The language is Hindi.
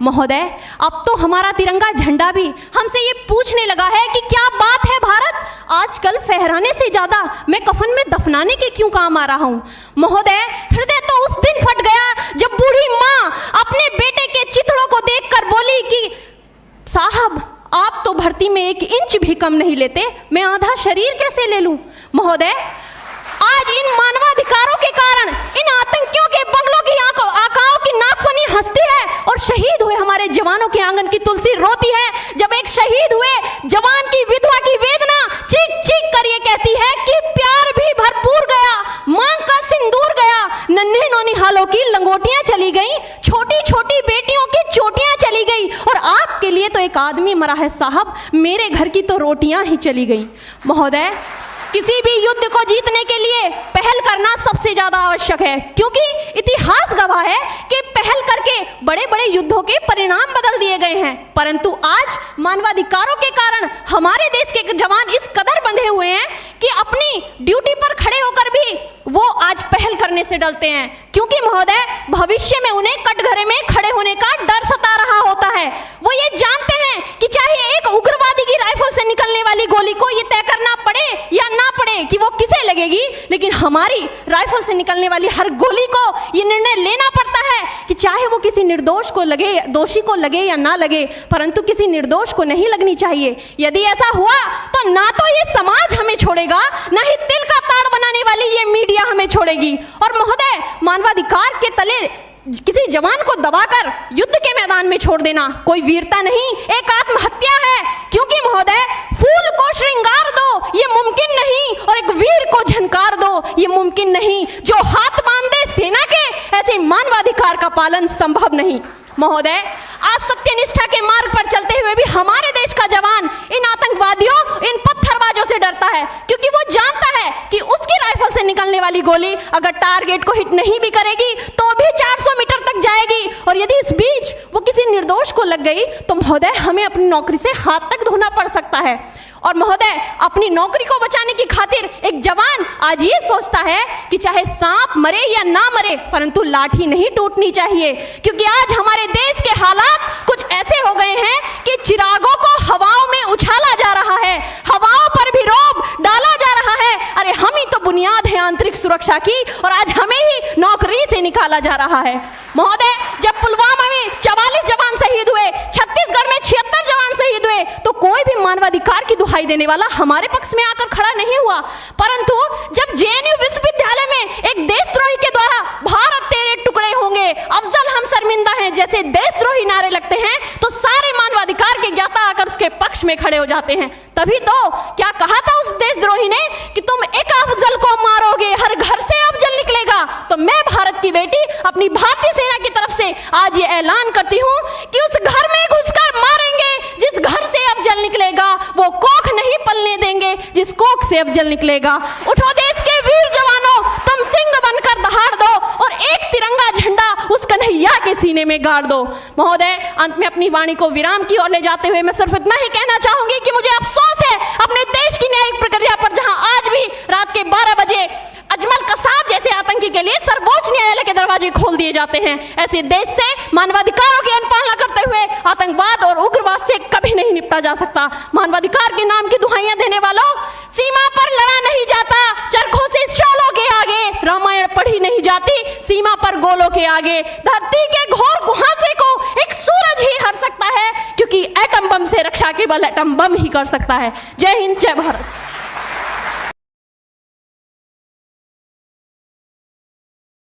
महोदय, अब तो हमारा तिरंगा झंडा भी हमसे ये पूछने लगा है कि क्या बात है भारत, आजकल फहराने से ज्यादा मैं कफन में दफनाने के क्यों काम आ रहा हूँ। महोदय, हृदय तो उस दिन फट गया जब बूढ़ी माँ अपने बेटे के चिथड़ों को देखकर बोली कि साहब, आप तो भर्ती में 1 इंच भी कम नहीं लेते, मैं आधा शरीर कैसे ले लूं। महोदय, आज इन मानवाधिकारों के कारण इन आतंकियों के बंगलों की आकाओं की नाकफनी हंसती है और शहीद हुए हमारे जवानों के आंगन की तुलसी रोती है। जब एक शहीद हुए जवान की विधवा की वेदना चीख चीख कर ये कहती है कि प्यार भी भरपूर गया, मांग का सिंदूर गया, नन्हे नौनिहालों की लंगोटियां चली गई, छोटी छोटी बेटियों की चोटियां चली गई और आपके लिए तो एक आदमी मरा है साहब, मेरे घर की तो रोटियां ही चली गई। महोदय, किसी भी युद्ध को जीतने के लिए पहल करना सबसे ज्यादा आवश्यक है, क्योंकि इतिहास गवाह है कि पहल करके बड़े बड़े युद्धों के परिणाम बदल दिए गए हैं। परंतु आज मानवाधिकारों के कारण हमारे देश के जवान इस कदर बंधे हुए हैं कि अपनी ड्यूटी पर खड़े होकर भी वो आज पहल करने से डरते हैं, क्योंकि महोदय, भविष्य में उन्हें कटघरे में खड़े होने का डर सता रहा होता है। वो ये जानते हैं कि चाहे एक उग्रवादी की राइफल से निकलने वाली गोली को ये तय करना पड़े या ना पड़े कि वो किसे लगेगी, लेकिन हमारी राइफल से निकलने वाली हर गोली को ये निर्णय लेना पड़ता है कि चाहे वो किसी निर्दोष को लगे, दोषी को लगे या ना लगे, परंतु किसी निर्दोष को नहीं लगनी चाहिए। यदि ऐसा हुआ तो ना तो ये समाज हमें छोड़ेगा, ना ही तिल का ताड़ बनाने वाली ये मीडिया हमें छोड़ेगी। और महोदय, मानवाधिकार के तले किसी जवान को दबाकर युद्ध के मैदान में छोड़ देना कोई वीरता नहीं, एक आत्महत्या है। क्योंकि महोदय, फूल को श्रृंगार दो ये मुमकिन नहीं और एक वीर को झनकार दो ये मुमकिन नहीं। जो हाथ बांध दे सेना के, ऐसे मानवाधिकार का पालन संभव नहीं। महोदय, आज सत्यनिष्ठा के मार्ग पर चलते हुए भी हमारे देश का जवान इन आतंकवादियों, इन पत्थरबाजों से डरता है, क्योंकि वो जानता है कि उसकी राइफल से निकलने वाली गोली अगर टारगेट को हिट नहीं भी करेगी तो भी 400 मीटर तक जाएगी, और यदि इस बीच वो किसी निर्दोष को लग गई तो महोदय, हमें अपनी नौकरी से हाथ तक धोना पड़ सकता है। और महोदय, अपनी नौकरी को बचाने की खातिर एक जवान आज ये सोचता है कि चाहे सांप मरे या ना मरे, परंतु लाठी नहीं टूटनी चाहिए, क्योंकि आज हमारे देश के हालात कुछ ऐसे हो गए हैं कि चिरागों को हवाओं में उछाला जा रहा है, हवाओं पर भी रोब डाला जा रहा है। अरे हम ही तो बुनियाद है आंतरिक सुरक्षा की, और आज हमें ही नौकरी से निकाला जा रहा है। महोदय, जब पुलवामा में 44 जवान शहीद हुए, छत्तीसगढ़ में 76 जवान शहीद हुए, तो कोई भी मानवाधिकार की दुहाई देने वाला हमारे पक्ष में आकर खड़ा नहीं हुआ। परंतु जब जेएनयू विश्वविद्यालय में एक देशद्रोही के द्वारा भारत तेरे टुकड़े होंगे, अफजल हम शर्मिंदा हैं जैसे देशद्रोही नारे लगते हैं, तो सारे मानवाधिकार के ज्ञाता आकर उसके पक्ष में खड़े हो जाते हैं। तभी तो क्या कहा था उस देशद्रोही ने कि तुम एक अफजल को मारोगे, हर घर से अफजल निकलेगा। तो मैं भारत की बेटी अपनी भारतीय सेना की तरफ से आज ये ऐलान करती हूँ कि उस घर में घुसकर मारेंगे जिस घर से अफजल निकलेगा, वो कोख नहीं पलने देंगे जिस कोख से अफजल निकलेगा। उठो देश के वीर जवानों, तुम सिंह बनकर दहाड़ दो और एक तिरंगा झंडा उस कन्हैया के सीने में गाड़ दो। महोदय, अंत में अपनी वाणी को विराम की ओर ले जाते हुए मैं सिर्फ इतना ही कहना चाहूंगी कि मुझे अफसोस है अपने देश की न्यायिक प्रक्रिया पर, जहां आज भी रात के 12 बजे अजमल कसाब जैसे आतंकी के लिए सर्वोच्च न्यायालय के दरवाजे खोल दिए जाते हैं। ऐसे देश से मानवाधिकारों की अनुपालना करते हुए आतंकवाद और उग्रवाद से कभी नहीं निपटा जा सकता। मानवाधिकार के नाम की दुहाइयां देने वालों, सीमा पर लड़ा नहीं जाता चरखों से शोलों के आगे, रामायण पढ़ी नहीं जाती सीमा पर गोलों के आगे। धरती के घोर कुहासे को एक सूरज ही हर सकता है, क्योंकि एटम बम से रक्षा केवल एटम बम ही कर सकता है। जय हिंद, जय भारत।